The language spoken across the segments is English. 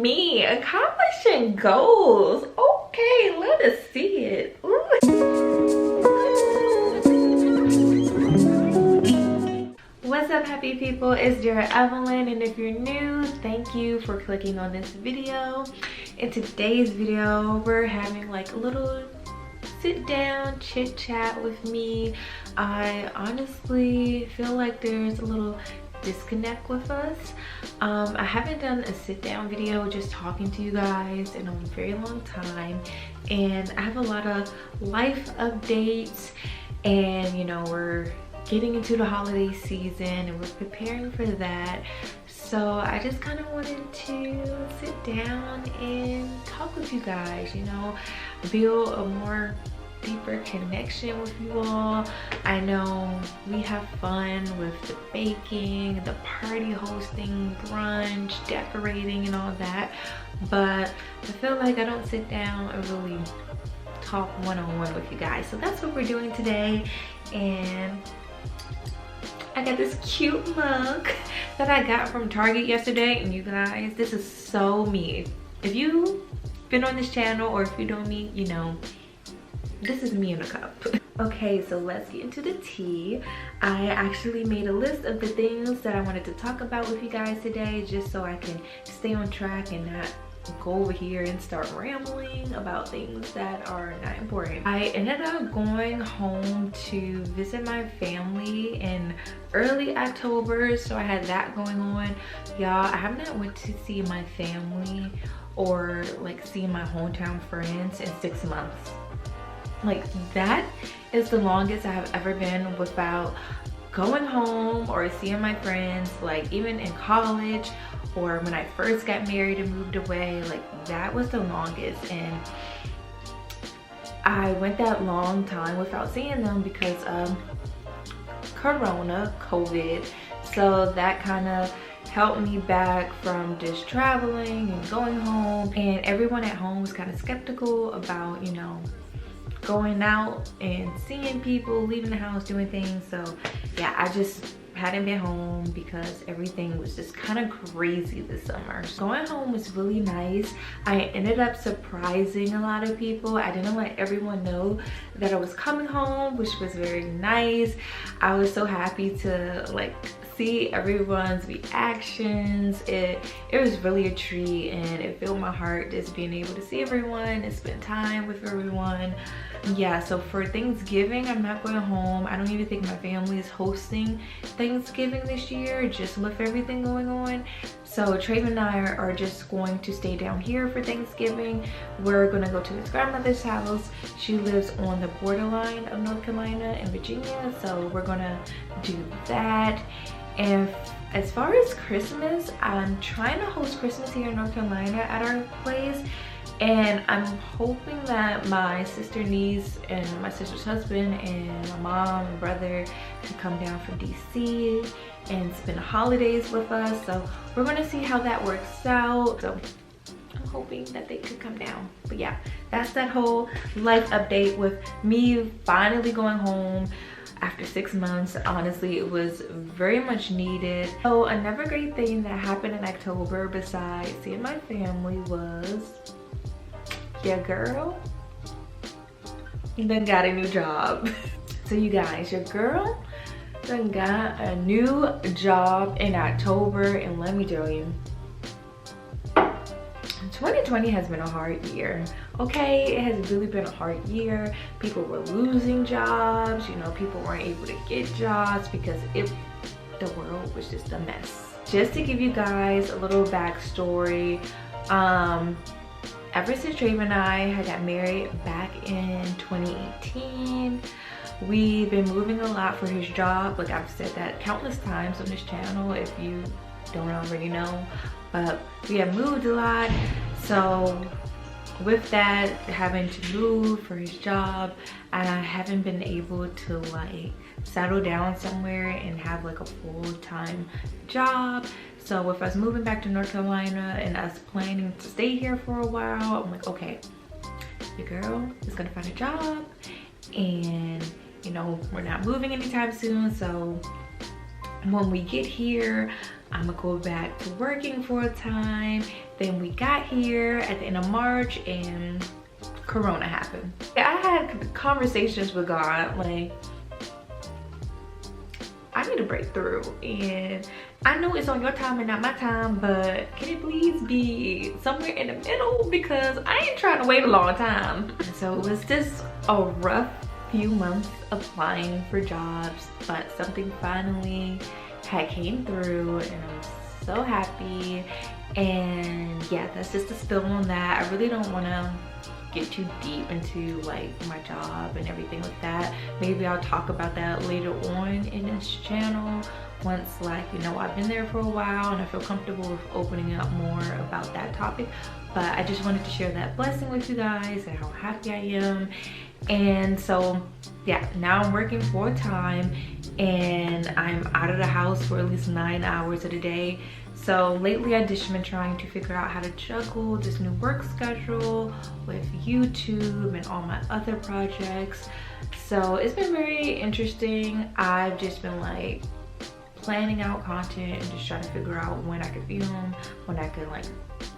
me accomplishing goals. Okay, let us see it. What's up, happy people? It's Dera Evelynn, and if you're new, thank you for clicking on this video. In today's video, we're having like a little sit down chit chat with me. I honestly feel like there's a little disconnect with us. I haven't done a sit down video just talking to you guys in a very long time, and I have a lot of life updates, and you know, we're getting into the holiday season and we're preparing for that. So I just kind of wanted to sit down and talk with you guys, you know, build a more deeper connection with you all. I know we have fun with the baking, the party hosting, brunch, decorating and all that, but I feel like I don't sit down and really talk one-on-one with you guys. So that's what we're doing today. And I got this cute mug that I got from Target yesterday, and you guys, this is so me. If you've been on this channel or if you know me, you know this is me in a cup. Okay, so let's get into the tea. I actually made a list of the things that I wanted to talk about with you guys today, just so I can stay on track and not go over here and start rambling about things that are not important. I ended up going home to visit my family in early October, so I had that going on. Y'all, I have not went to see my family or like see my hometown friends in 6 months. Like, that is the longest I have ever been without going home or seeing my friends. Like, even in college or when I first got married and moved away, like that was the longest. And I went that long time without seeing them because of COVID. So that kind of helped me back from just traveling and going home. And everyone at home was kind of skeptical about, you know, going out and seeing people, leaving the house, doing things. So yeah, I just hadn't been home because everything was just kind of crazy this summer. Going home was really nice. I ended up surprising a lot of people. I didn't let everyone know that I was coming home, which was very nice. I was so happy to like see everyone's reactions. It was really a treat, and it filled my heart just being able to see everyone and spend time with everyone. Yeah, so for Thanksgiving, I'm not going home. I don't even think my family is hosting Thanksgiving this year, just with everything going on. So Deraevelynn and I are just going to stay down here for Thanksgiving. We're gonna go to his grandmother's house. She lives on the borderline of North Carolina and Virginia, so we're gonna do that. And as far as Christmas, I'm trying to host Christmas here in North Carolina at our place. And I'm hoping that my sister niece and my sister's husband and my mom and brother can come down from DC and spend the holidays with us. So we're gonna see how that works out. So I'm hoping that they could come down. But yeah, that's that whole life update with me finally going home after 6 months. Honestly, it was very much needed. So another great thing that happened in October besides seeing my family was your girl done got a new job. So you guys, your girl done got a new job in October, and let me tell you, 2020 has been a hard year. Okay, it has really been a hard year. People were losing jobs, you know, people weren't able to get jobs because the world was just a mess. Just to give you guys a little backstory, ever since Deraevelynn and I had got married back in 2018, we've been moving a lot for his job. Like, I've said that countless times on this channel if you don't already know, but we have moved a lot. So with that, having to move for his job, I haven't been able to like settle down somewhere and have like a full-time job. So with us moving back to North Carolina and us planning to stay here for a while, I'm like, okay, your girl is gonna find a job, and you know, we're not moving anytime soon, so when we get here, I'm gonna go back to working for a time. Then we got here at the end of March and Corona happened. I had conversations with God, like, I need to break through, and I know it's on your time and not my time, but can it please be somewhere in the middle, because I ain't trying to wait a long time. So it was just a rough few months applying for jobs, but something finally had came through and I'm so happy. And yeah, that's just a spill on that. I really don't want to get too deep into like my job and everything like that. Maybe I'll talk about that later on in this channel, once, like, you know, I've been there for a while and I feel comfortable with opening up more about that topic. But I just wanted to share that blessing with you guys and how happy I am. And so yeah, now I'm working full time and I'm out of the house for at least 9 hours of the day. So lately I've just been trying to figure out how to juggle this new work schedule with YouTube and all my other projects. So it's been very interesting. I've just been like planning out content and just trying to figure out when I could film, when I could like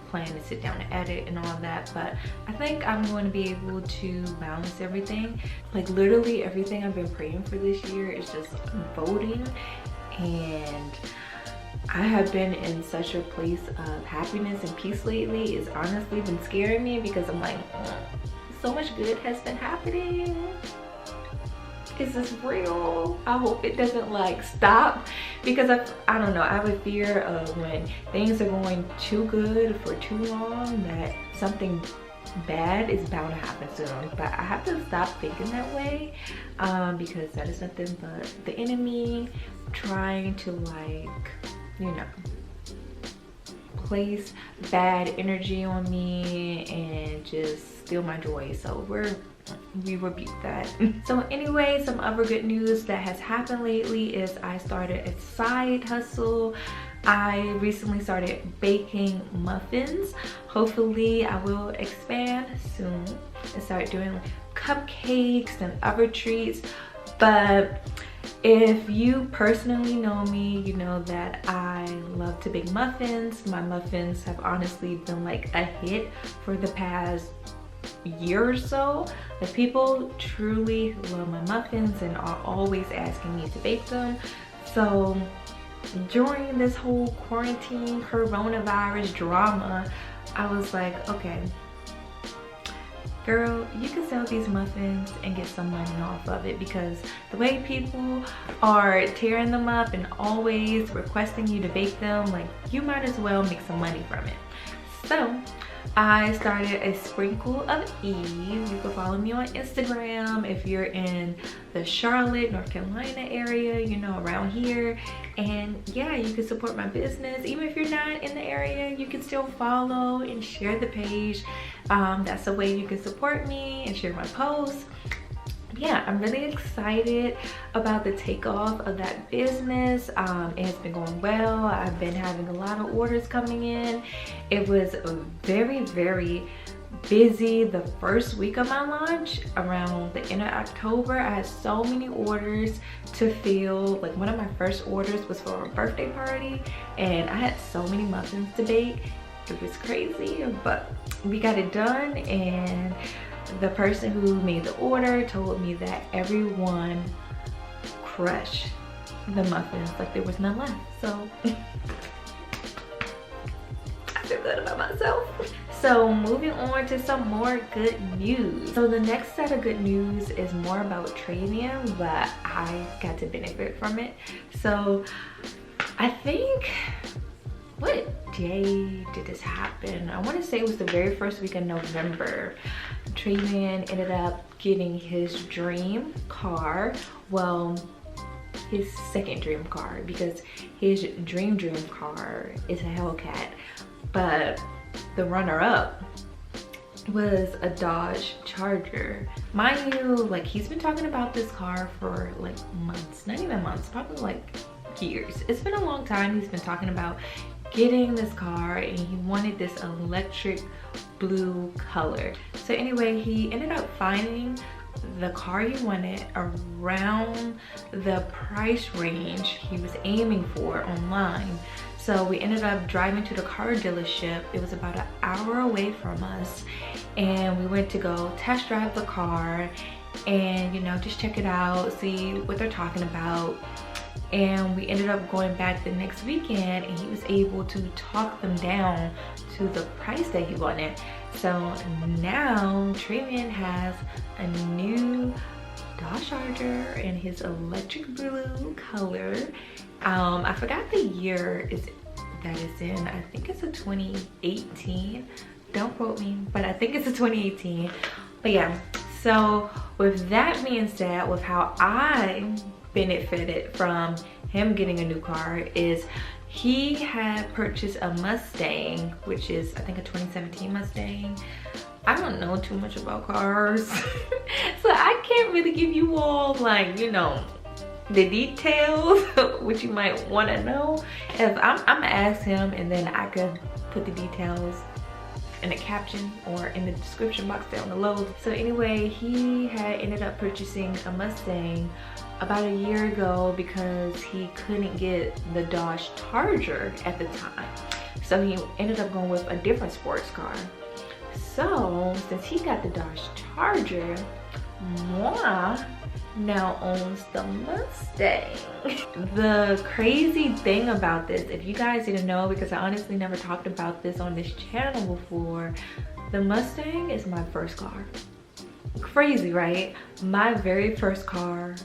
plan to sit down and edit and all of that. But I think I'm going to be able to balance everything. Like literally everything I've been praying for this year is just unfolding, and I have been in such a place of happiness and peace lately. It's honestly been scaring me because I'm like, so much good has been happening. Is this real? I hope it doesn't like stop, because I don't know, I have a fear of when things are going too good for too long that something bad is bound to happen soon. But I have to stop thinking that way, because that is nothing but the enemy trying to, like, you know, place bad energy on me and just steal my joy. So we rebuke that. So anyway, some other good news that has happened lately is I started a side hustle. I recently started baking muffins. Hopefully I will expand soon and start doing cupcakes and other treats. But if you personally know me, you know that I love to bake muffins. My muffins have honestly been like a hit for the past year or so. Like, people truly love my muffins and are always asking me to bake them. So during this whole quarantine coronavirus drama, I was like, okay, girl, you can sell these muffins and get some money off of it, because the way people are tearing them up and always requesting you to bake them, like, you might as well make some money from it. So I started a Sprinkle of Eve. You can follow me on Instagram if you're in the Charlotte, North Carolina area, you know, around here. And yeah, you can support my business. Even if you're not in the area, you can still follow and share the page. That's a way you can support me and share my posts. Yeah, I'm really excited about the takeoff of that business. It has been going well. I've been having a lot of orders coming in. It was very, very busy the first week of my launch. Around the end of October, I had so many orders to fill. Like, one of my first orders was for a birthday party and I had so many muffins to bake. It was crazy, but we got it done. And the person who made the order told me that everyone crushed the muffins, like there was none left. So I feel good about myself. So moving on to some more good news. So the next set of good news is more about training, but I got to benefit from it. So I think, what day did this happen? I want to say it was the very first week of November. Trayman ended up getting his dream car. Well, his second dream car, because his dream car is a Hellcat, but the runner-up was a Dodge Charger. Mind you, like, he's been talking about this car for like months, not even months, probably like years. It's been a long time he's been talking about getting this car, and he wanted this electric blue color. So anyway, he ended up finding the car he wanted around the price range he was aiming for online. So we ended up driving to the car dealership. It was about an hour away from us, and we went to go test drive the car and, you know, just check it out, see what they're talking about. And we ended up going back the next weekend, and he was able to talk them down to the price that he wanted. So now Deraevelynn has a new Dodge Charger in his electric blue color. I forgot the year that is in. I think it's a 2018. Don't quote me, but I think it's a 2018. But yeah, so with that being said, with how I benefited from him getting a new car is he had purchased a Mustang, which is I think a 2017 Mustang. I don't know too much about cars, so I can't really give you all, like, you know, the details, which you might want to know. If I'm gonna ask him, and then I could put the details in the caption or in the description box down below. So anyway, he had ended up purchasing a Mustang about a year ago because he couldn't get the Dodge Charger at the time. So he ended up going with a different sports car. So since he got the Dodge Charger, moi now owns the Mustang. The crazy thing about this, if you guys didn't know, because I honestly never talked about this on this channel before, the Mustang is my first car. Crazy, right? My very first car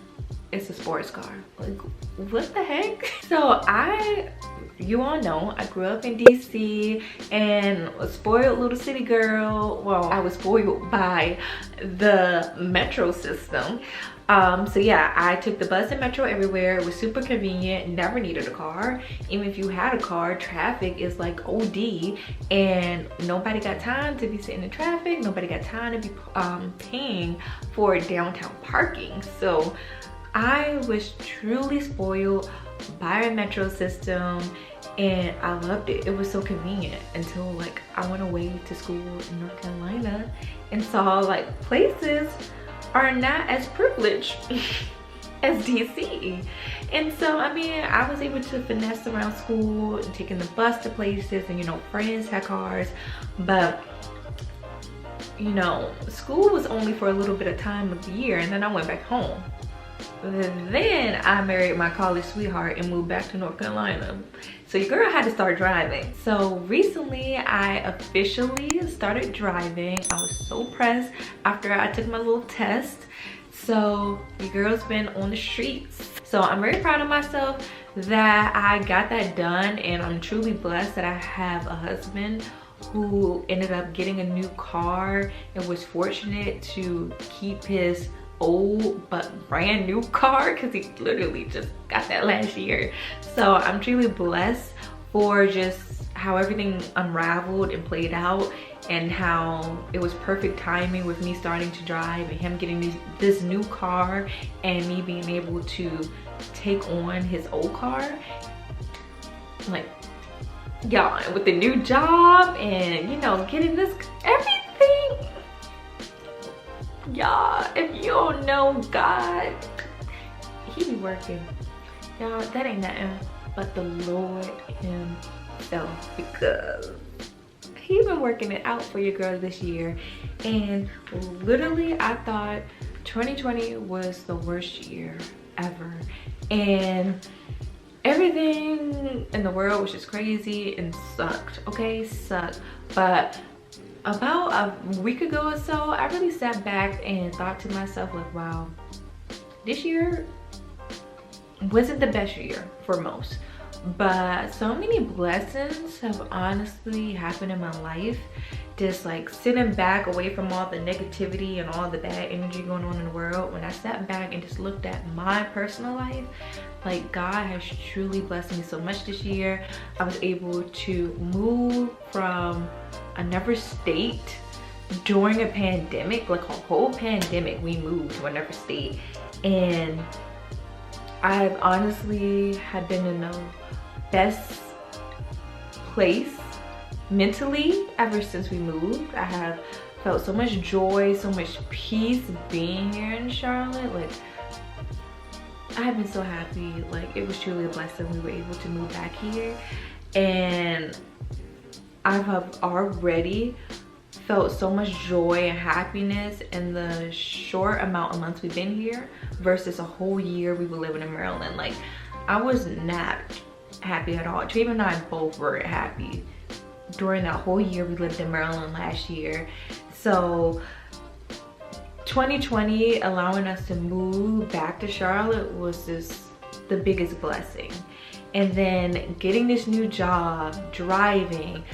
is a sports car. Like, what the heck? So you all know, I grew up in DC and a spoiled little city girl. Well, I was spoiled by the metro system. So yeah, I took the bus and metro everywhere. It was super convenient, never needed a car. Even if you had a car, traffic is like OD, and nobody got time to be sitting in traffic. Nobody got time to be paying for downtown parking. So I was truly spoiled by a metro system, and I loved it. It was so convenient until like I went away to school in North Carolina and saw like places are not as privileged as DC. And so, I mean, I was able to finesse around school and taking the bus to places, and, you know, friends had cars, but, you know, school was only for a little bit of time of the year, and then I went back home. Then I married my college sweetheart and moved back to North Carolina. So your girl had to start driving. So recently I officially started driving. I was so pressed after I took my little test. So your girl's been on the streets. So I'm very proud of myself that I got that done, and I'm truly blessed that I have a husband who ended up getting a new car and was fortunate to keep his old but brand new car, because he literally just got that last year. So I'm truly blessed for just how everything unraveled and played out, and how it was perfect timing with me starting to drive and him getting this new car and me being able to take on his old car. Like, y'all, with the new job and, you know, getting this everything. Y'all, if you don't know God, he be working. Y'all, that ain't nothing but the Lord himself, because he been working it out for your girl this year. And literally I thought 2020 was the worst year ever, and everything in the world was just crazy and sucked. Okay, sucked. But about a week ago or so, I really sat back and thought to myself, like, wow, this year wasn't the best year for most, but so many blessings have honestly happened in my life. Just like sitting back away from all the negativity and all the bad energy going on in the world, when I sat back and just looked at my personal life, like, God has truly blessed me so much this year. I was able to move from another state during a pandemic, like a whole pandemic. We moved to another state, and I've honestly had been in the best place mentally, ever since we moved, I have felt so much joy, so much peace being here in Charlotte. Like, I have been so happy. Like, it was truly a blessing we were able to move back here. And I have already felt so much joy and happiness in the short amount of months we've been here versus a whole year we were living in Maryland. Like, I was not happy at all. Treva and I both were happy during that whole year we lived in Maryland last year. So 2020 allowing us to move back to Charlotte was just the biggest blessing. And then getting this new job, driving,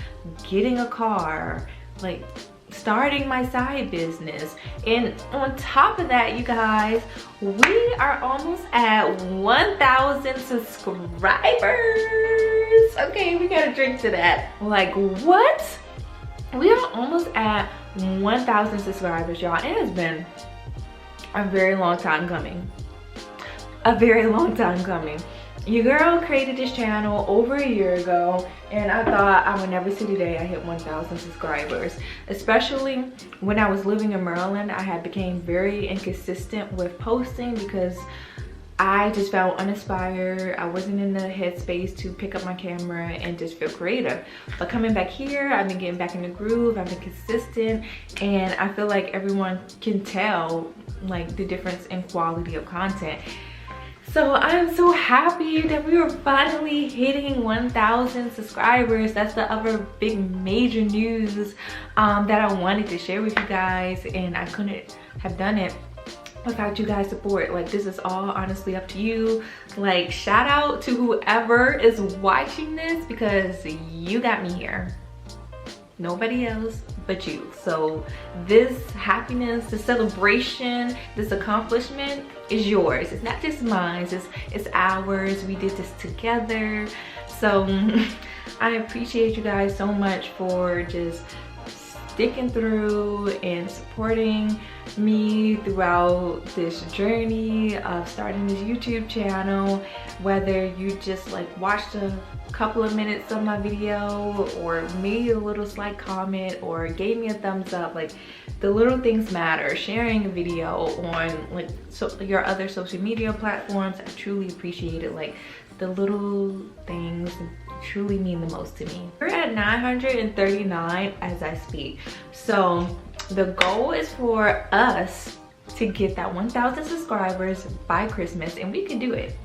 getting a car, like starting my side business. And on top of that, you guys, we are almost at 1,000 subscribers. Okay, we gotta drink to that. Like, what? We are almost at 1,000 subscribers, y'all. It has been a very long time coming. A very long time coming. Your girl created this channel over a year ago, and I thought I would never see the day I hit 1,000 subscribers. Especially when I was living in Maryland, I had became very inconsistent with posting because I just felt uninspired. I wasn't in the headspace to pick up my camera and just feel creative. But coming back here, I've been getting back in the groove, I've been consistent, and I feel like everyone can tell like the difference in quality of content. So I'm so happy that we are finally hitting 1,000 subscribers. That's the other big major news that I wanted to share with you guys, and I couldn't have done it without you guys' support. Like, this is all honestly up to you. Like, shout out to whoever is watching this because you got me here. Nobody else but you. So this happiness, this celebration, this accomplishment is yours. It's not just mine, it's ours. We did this together. So I appreciate you guys so much for just sticking through and supporting me throughout this journey of starting this YouTube channel. Whether you just like watched a couple of minutes of my video or made a little slight comment or gave me a thumbs up, like, the little things matter. Sharing a video on like your other social media platforms, I truly appreciate it. Like, the little things truly mean the most to me. We're at 939 as I speak. So the goal is for us to get that 1,000 subscribers by Christmas, and we can do it.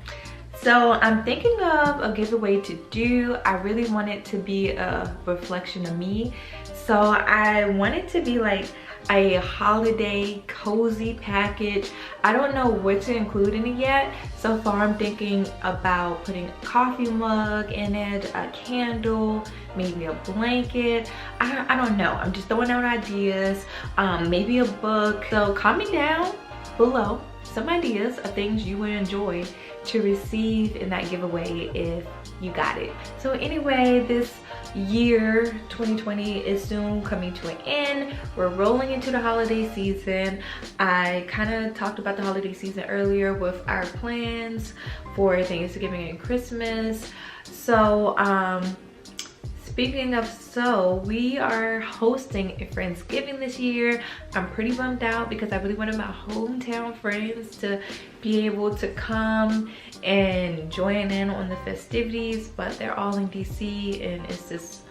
So I'm thinking of a giveaway to do. I really want it to be a reflection of me. So I want it to be like a holiday cozy package. I don't know what to include in it yet. So far I'm thinking about putting a coffee mug in it, a candle, maybe a blanket. I don't know. I'm just throwing out ideas. Maybe a book. So comment down below some ideas of things you would enjoy to receive in that giveaway if you got it. So anyway, this year 2020 is soon coming to an end. We're rolling into the holiday season. I kind of talked about the holiday season earlier with our plans for Thanksgiving and Christmas. So speaking of, we are hosting a Friendsgiving this year. I'm pretty bummed out because I really wanted my hometown friends to be able to come and join in on the festivities, but they're all in DC and it's just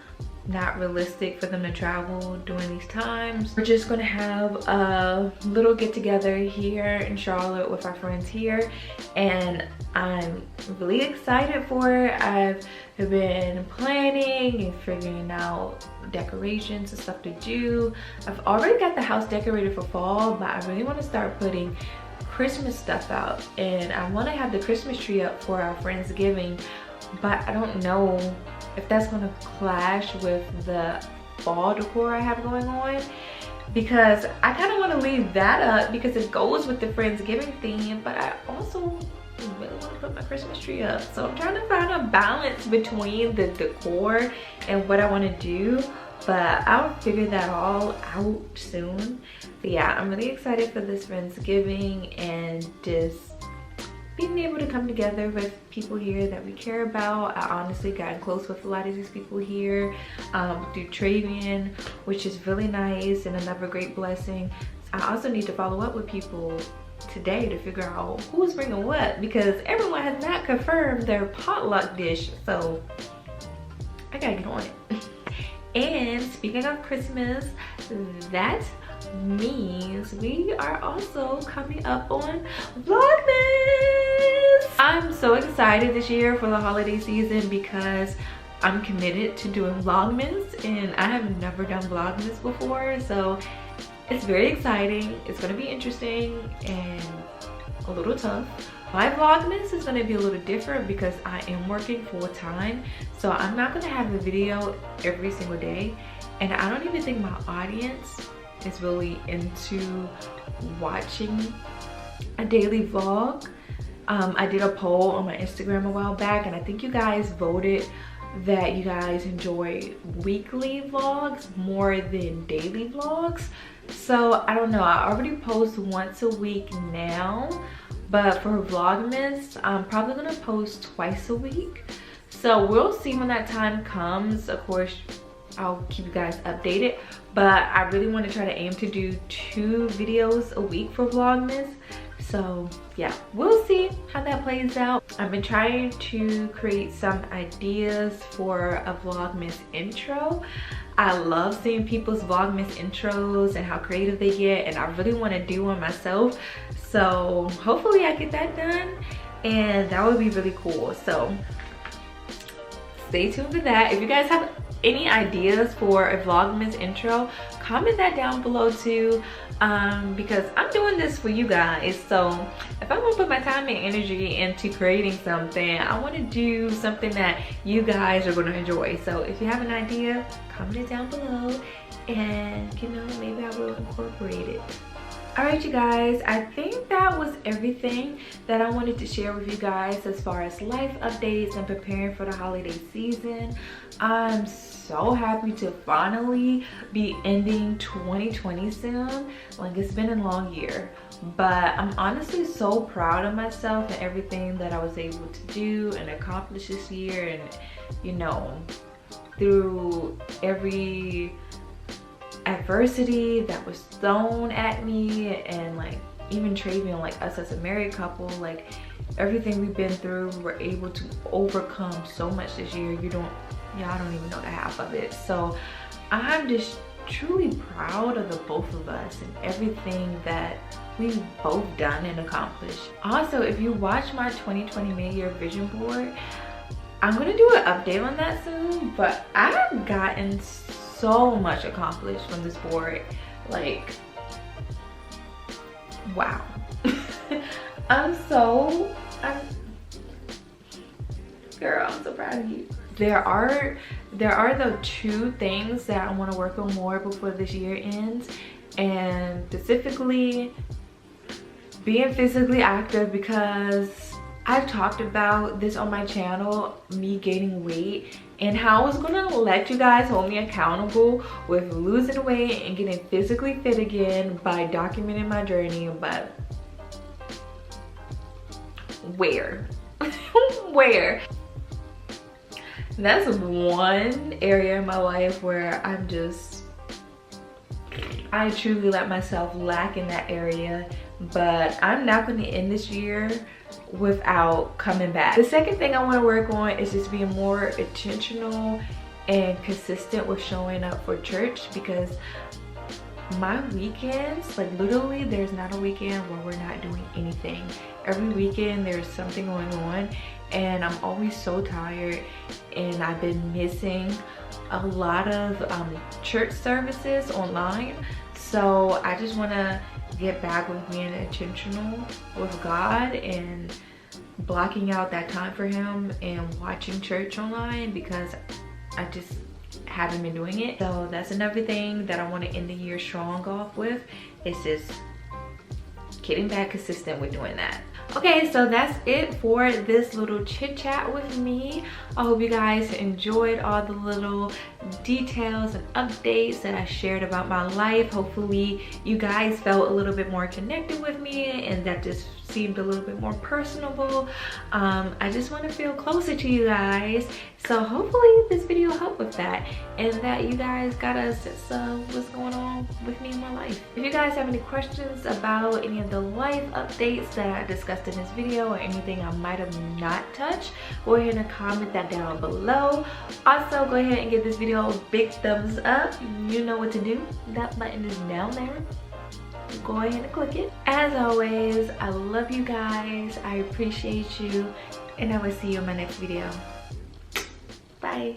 not realistic for them to travel during these times. We're just gonna have a little get together here in Charlotte with our friends here, and I'm really excited for it. I've been planning and figuring out decorations and stuff to do. I've already got the house decorated for fall, but I really want to start putting Christmas stuff out, and I want to have the Christmas tree up for our Friendsgiving, but I don't know if that's going to clash with the fall decor I have going on, because I kind of want to leave that up because it goes with the Friendsgiving theme, but I also really want to put my Christmas tree up. So I'm trying to find a balance between the decor and what I want to do, but I'll figure that all out soon. But yeah, I'm really excited for this Friendsgiving and just being able to come together with people here that we care about. I honestly gotten close with a lot of these people here through Deraevelynn, which is really nice and another great blessing. I also need to follow up with people today to figure out who's bringing what, because everyone has not confirmed their potluck dish, so I gotta get on it. And speaking of Christmas, that means we are also coming up on Vlogmas. I'm so excited this year for the holiday season because I'm committed to doing Vlogmas, and I have never done Vlogmas before, so it's very exciting. It's gonna be interesting and a little tough. My Vlogmas is gonna be a little different because I am working full time, so I'm not gonna have a video every single day, and I don't even think my audience is really into watching a daily vlog. I did a poll on my Instagram a while back, and I think you guys voted that you guys enjoy weekly vlogs more than daily vlogs. So I don't know, I already post once a week now, but for Vlogmas I'm probably gonna post twice a week, so we'll see when that time comes. Of course I'll keep you guys updated, but I really want to try to aim to do 2 videos a week for Vlogmas. So yeah, we'll see how that plays out. I've been trying to create some ideas for a Vlogmas intro. I love seeing people's Vlogmas intros and how creative they get, and I really want to do one myself. So hopefully I get that done, and that would be really cool. So stay tuned for that. If you guys have any ideas for a Vlogmas intro, comment that down below too, because I'm doing this for you guys. So if I want to put my time and energy into creating something, I want to do something that you guys are going to enjoy. So if you have an idea, comment it down below, and you know, maybe I will incorporate it. Alright you guys, I think that was everything that I wanted to share with you guys as far as life updates and preparing for the holiday season. I'm so happy to finally be ending 2020 soon. Like, it's been a long year, but I'm honestly so proud of myself and everything that I was able to do and accomplish this year. And you know, through every adversity that was thrown at me, and like even Deraevelynn, like us as a married couple, like everything we've been through, we were able to overcome so much this year. Y'all don't even know the half of it. So I'm just truly proud of the both of us and everything that we've both done and accomplished. Also, if you watch my 2020 mid-year vision board, I'm gonna do an update on that soon, but I've gotten so much accomplished from this board. Like, wow. Girl, I'm so proud of you. There are the 2 things that I want to work on more before this year ends, and specifically being physically active, because I've talked about this on my channel, me gaining weight, and how I was gonna let you guys hold me accountable with losing weight and getting physically fit again by documenting my journey. But where? Where? That's one area in my life where I truly let myself lack in that area, but I'm not going to end this year without coming back. The second thing I want to work on is just being more intentional and consistent with showing up for church, because my weekends, like literally there's not a weekend where we're not doing anything. Every weekend there's something going on, and I'm always so tired, and I've been missing a lot of church services online. So I just want to get back with being intentional with God and blocking out that time for Him and watching church online, because I just haven't been doing it. So that's another thing that I want to end the year strong off with, is just getting back consistent with doing that. Okay, so that's it for this little chit chat with me. I hope you guys enjoyed all the little details and updates that I shared about my life. Hopefully you guys felt a little bit more connected with me, and that this seemed a little bit more personable. I just want to feel closer to you guys, so hopefully this video helped with that, and that you guys got a sense of what's going on with me in my life. If you guys have any questions about any of the life updates that I discussed in this video, or anything I might have not touched, go ahead and comment that down below. Also, go ahead and give this video a big thumbs up. You know what to do. That button is down there. Go ahead and click it. As always, I love you guys. I appreciate you, and I will see you in my next video. Bye.